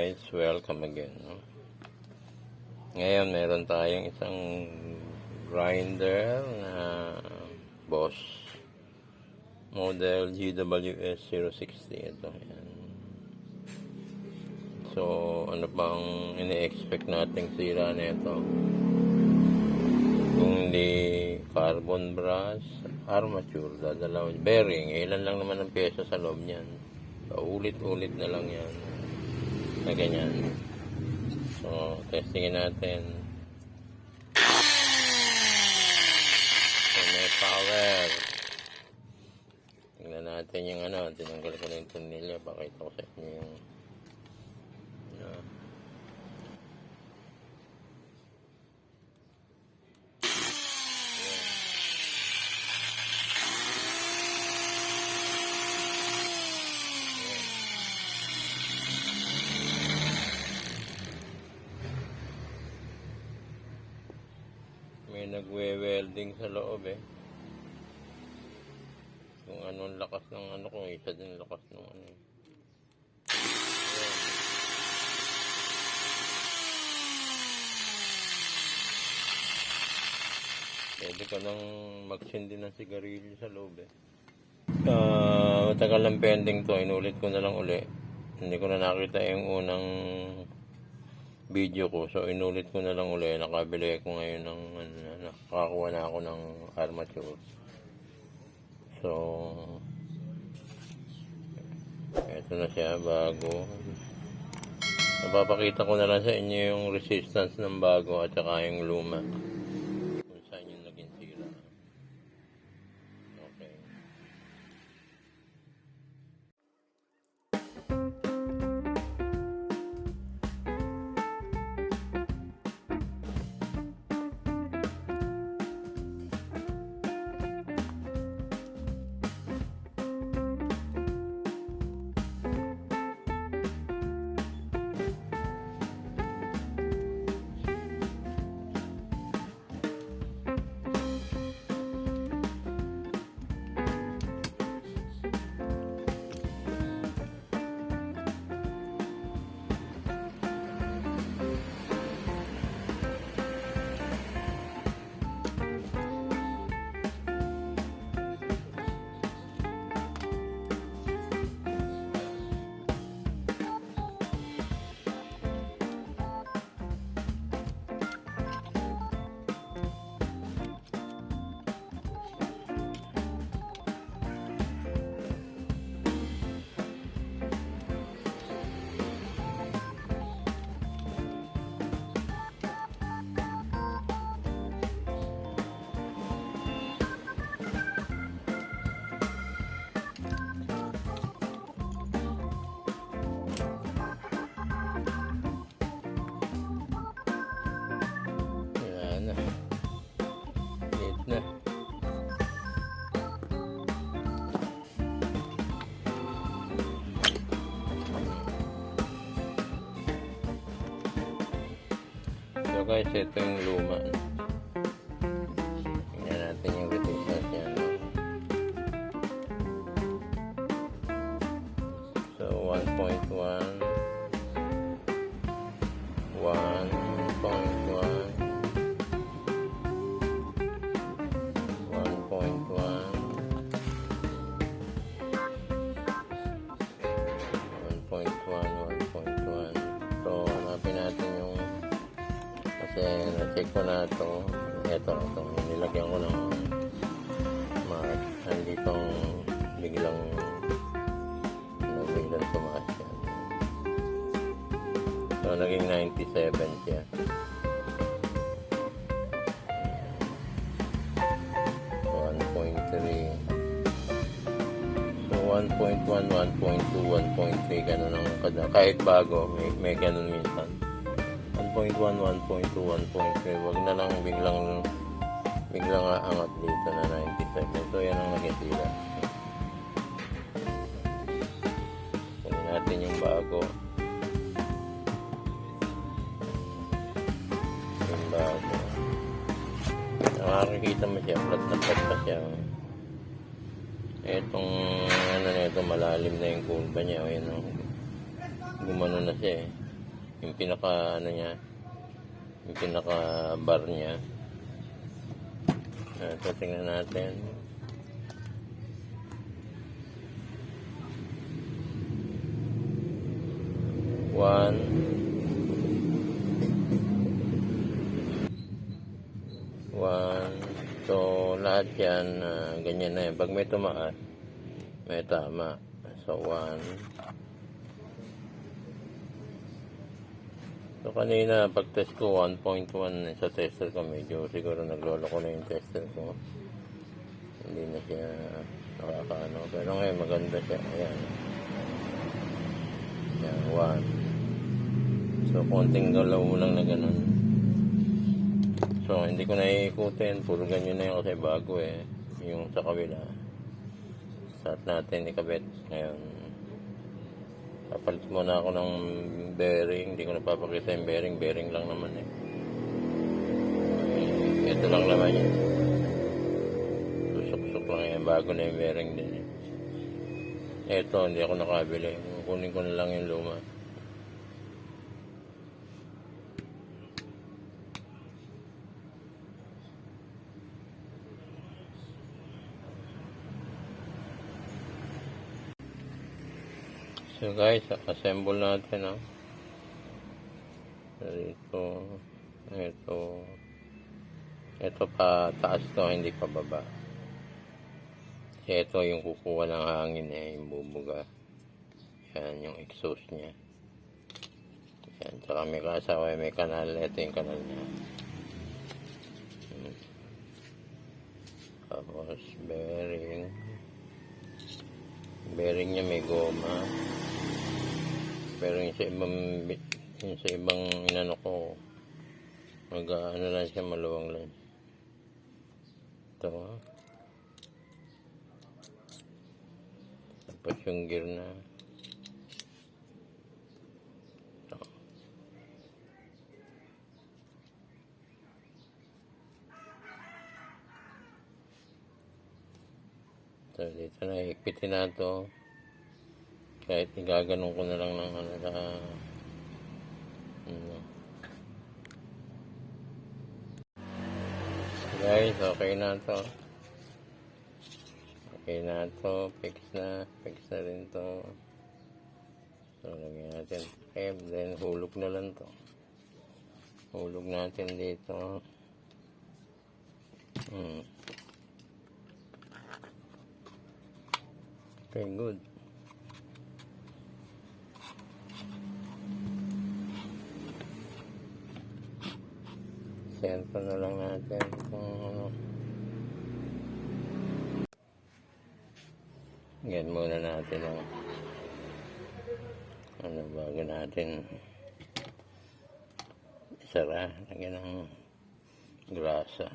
guys, welcome again. Ngayon meron tayong isang grinder na Bosch model GWS 060. Ito yan. So ano bang ini-expect nating sira nito? Kung di carbon brush, armature, dadalaw, bearing, ilan lang naman ang pyesa sa loob niyan. So ulit-ulit na lang yan na ganyan. So testingin natin. So may power. Tingnan natin yung tinanggal ko na yung tornilyo. Pakita ko sa inyo yung may nagwe-welding sa loob kung anong lakas ng kung isa din lakas ng pwede ka nang magsindi ng sigarilyo sa loob matagal ng pending to, inulit ko na lang uli. Hindi ko na nakita yung unang video ko, so inulit ko na lang uli. Nakabili ko ngayon ng nakakuha na ako ng armature. So eto na siya, bago. Napapakita ko na lang sa inyo yung resistance ng bago at saka yung luma kung saan yung naging sira. Okay. Na. So guys, ito yung luma. Tingnan natin yung resistance niya. So 1.1 So hanapin natin yung, kasi na-check ko na ito nilagyan ko ng mark, hindi itong biglang tumaas yan. So naging 97 siya. So 1.3, so 1.1, 1.2, 1.3 ganun ang kahit bago may ganun minsan. 1.1, 1.2, 1.3, wag na lang biglang aangat dito na 97. So yan ang nagitira. Kunin natin yung bago. Yung bago, nakakikita mo siya, flat na flat pa siya. Etong nito malalim na yung kurba niya. Ayan, gumano na siya yung pinaka ano niya, yung pinaka bar niya. Ito, tingnan natin. One. So, lahat yan, ganyan na yan. Pag may tumaas, may tama. So, 1. So, kanina, pag-test ko, 1.1 sa tester ko. Medyo siguro naglolo ko na yung tester ko. Hindi na siya nakakaano. Pero ngayon, maganda siya. Ayan. Ayan, 1. So, konting galaw mo lang na ganun. So, hindi ko na iikutin. Puro ganyan na yun kasi bago eh. Yung sa kabila. Start natin ikabit. Ngayon, papalit muna ako ng bearing. Hindi ko napapakita yung bearing. Bearing lang naman eh. Ito lang naman yun. Susok-sok lang yan. Bago na yung bearing din eh. Ito, hindi ako nakabili. Kunin ko na lang yung luma. So guys, assemble natin ito pa taas to, hindi pa baba. Kasi ito yung kukuha ng hangin yung bubuga. Yan yung exhaust niya. Yan, tsaka may kasawa, may kanal. Ito yung kanal niya. Tapos bearing niya may goma. Pero yung sa ibang inano ko, ano lang siya, maluwang lang. Ito. Tapos yung gear na. Ito. So, dito na, higpitin na ito. Kahit igaganon ko na lang ng guys, okay na to. Okay na to. Fix na rin to. So, lagyan natin. Okay, then hulog na lang to. Hulog natin dito. Okay, good. Sento na lang natin kung yan muna natin bago natin isara. Lagyan ng grasa.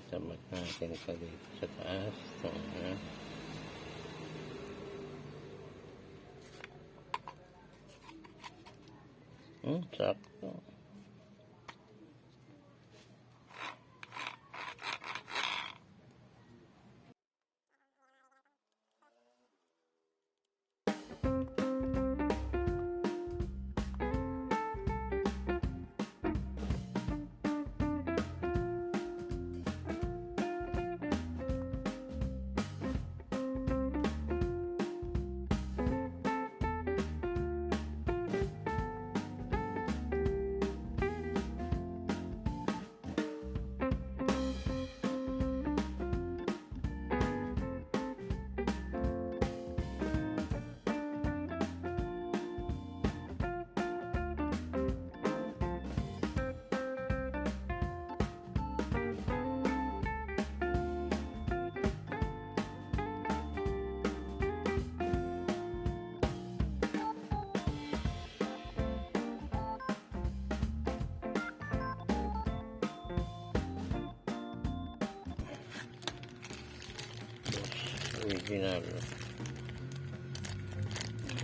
Sabat natin sa dito sa taas. Sakto.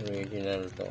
Original to.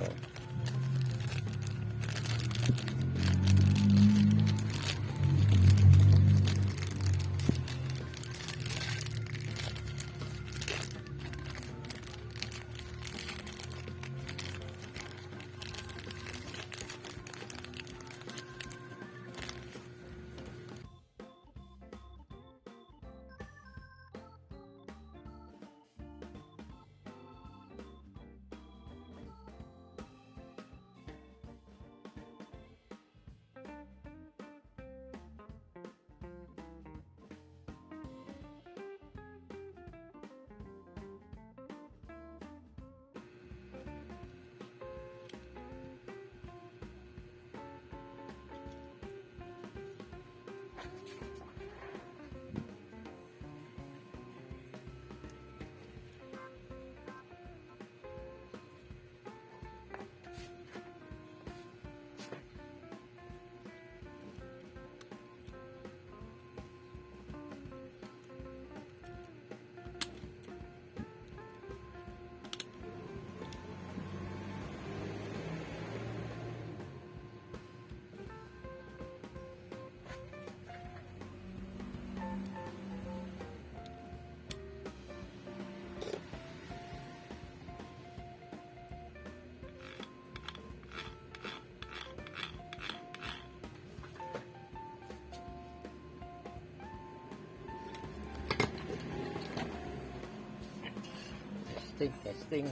testing.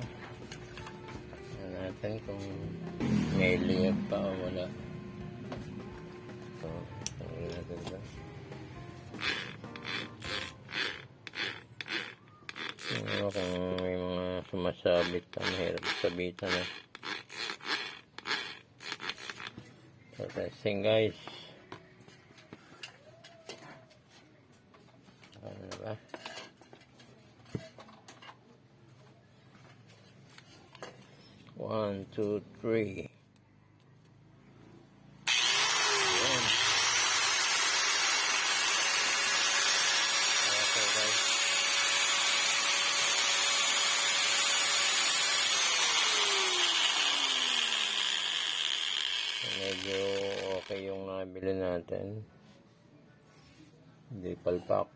Tingnan natin kung may liyab pa o wala. So, tingnan natin ito. Tingnan mo kung may mga sumasabit pa, mahirap sabitan na. So, testing guys. Ano na ba? One, two, three. Ayan. Okay guys. Medyo okay yung nabili natin. Hindi palpak.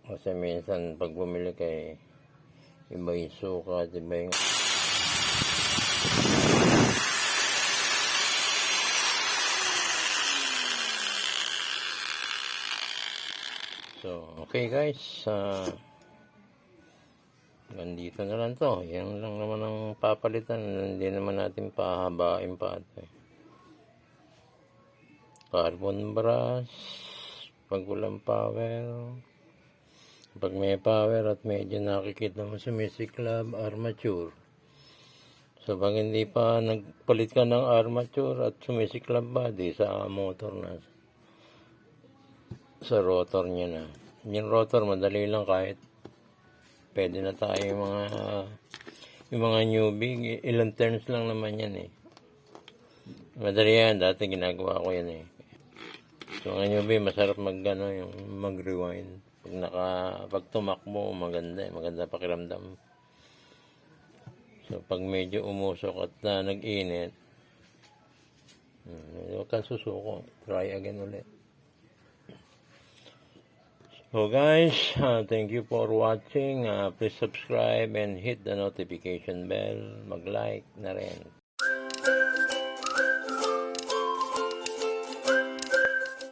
Kasi minsan pag bumili kay iba yung suka, iba yung so, okay guys, nandito na lang to. Yan lang naman ang papalitan. Hindi naman natin pahabain pa ito. Carbon brush, pag walang power, pag may power at medyo nakikita mo sumisiklab, armature. So, pag hindi pa nagpalit ka ng armature at sumisiklab body sa motor na, sa rotor niya na. Yung rotor, madali lang kahit pwede na tayo yung mga newbie, ilang turns lang naman yan eh. Madali yan, dati ginagawa ko yan eh. So, mga newbie, masarap yung mag-rewind. Pag tumakbo, maganda pakiramdam. So, pag medyo umusok at nag-init, huwag kang susuko. Try again ulit. So guys, thank you for watching. Please subscribe and hit the notification bell. Mag-like na rin.